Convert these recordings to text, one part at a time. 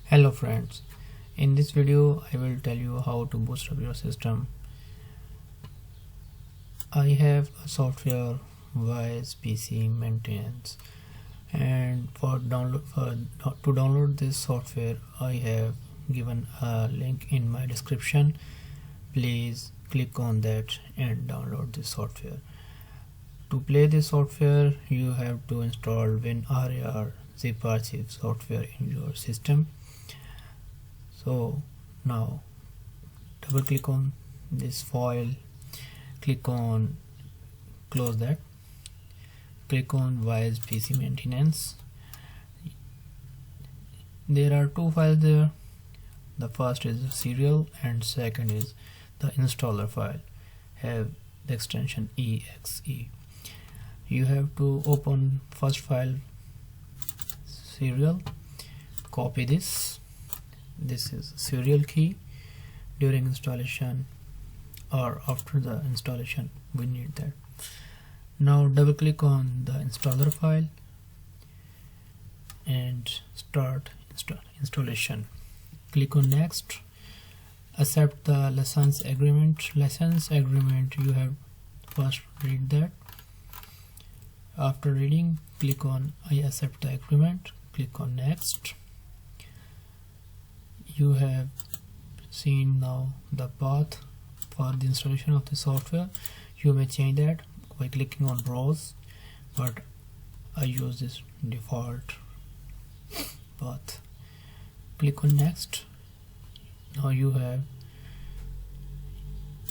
Hello friends, in this video I will tell you how to boost up your system. I have a software Wise PC maintenance, and to download this software I have given a link in my description. Please click on that and download this software. To play this software you have to install WinRAR zip-archive software in your system. So now double click on this file, click on close that, click on Wise PC maintenance. There are two files there. The first is serial and second is the installer file, have the extension exe. You have to open first file, serial, copy this is serial key. During installation or after the installation we need that. Now double click on the installer file and start installation. Click on next, accept the license agreement. You have first read that. After reading, click on I accept the agreement, click on next. You have seen now the path for the installation of the software. You may change that by clicking on browse, but I use this default path. Click on next. Now you have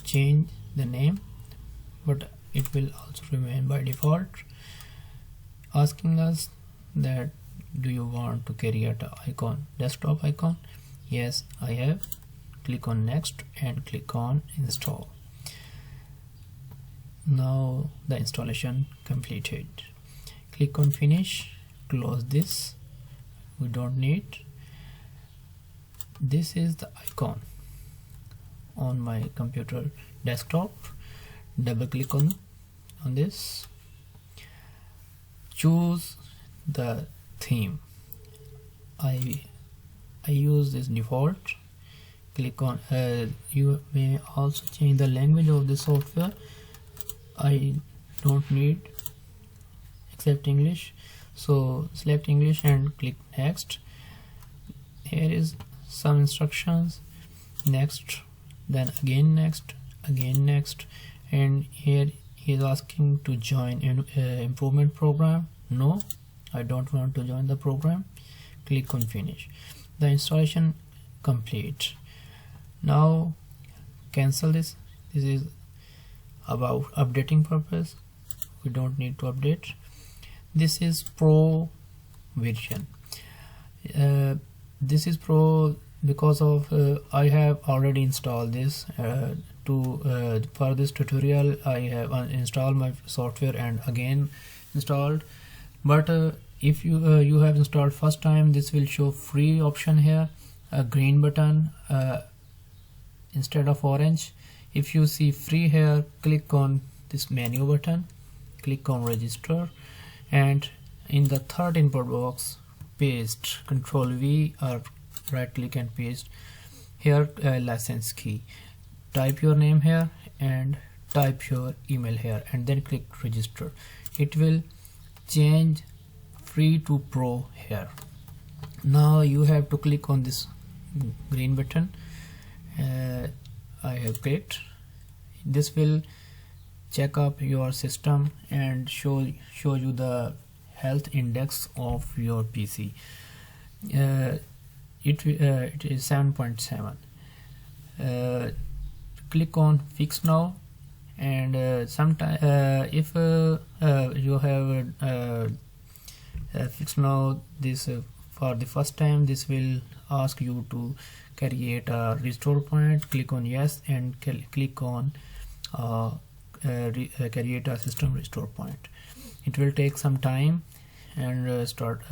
changed the name, but it will also remain by default, asking us that do you want to create an icon, desktop icon. Yes, I have. Click on next and click on install. Now the installation completed. Click on finish, close this, we don't need. This is the icon on my computer desktop. Double click on this, choose the theme. I use this default. Click on you may also change the language of the software. I don't need except English, so select English and click next. Here is some instructions. Next, then again next, again next, and here he is asking to join an improvement program. No, I don't want to join the program. Click on finish. The installation complete. Now cancel this. This is about updating purpose, we don't need to update. This is pro version. This is pro because of I have already installed this. For this tutorial I have installed my software and again installed, but if you have installed first time, this will show free option here, a green button instead of orange. If you see free here, click on this menu button, click on register, and in the third input box paste, Control V or right click and paste here license key. Type your name here and type your email here and then click register. It will change free to pro here. Now you have to click on this green button. I have clicked. This will check up your system and show you the health index of your PC. It is 7.7. Click on fix now, and sometime if you have fix now this for the first time, this will ask you to create a restore point. Click on yes and click on create a system restore point. It will take some time and start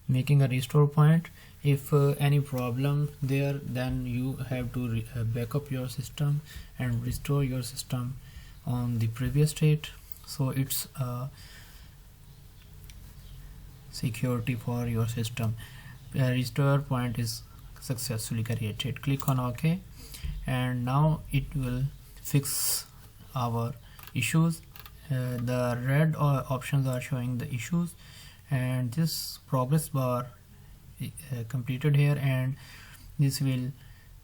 making a restore point. If any problem there, then you have to back up your system and restore your system on the previous state. So it's security for your system. restore point is successfully created. Click on OK, and now it will fix our issues. The red options are showing the issues, and this progress bar completed here, and this will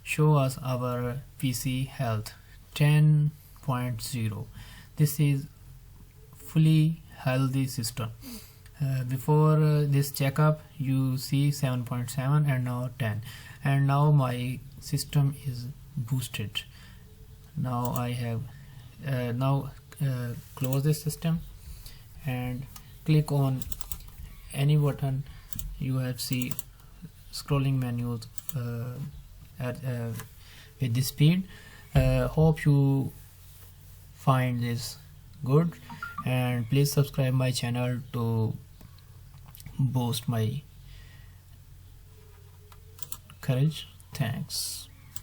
show us our PC health 10.0. This is fully healthy system. Before this checkup you see 7.7 and now 10, and now my system is boosted. Now I have close this system and click on any button you have see scrolling menus with this speed. Hope you find this good, and please subscribe my channel to boost my courage. Thanks.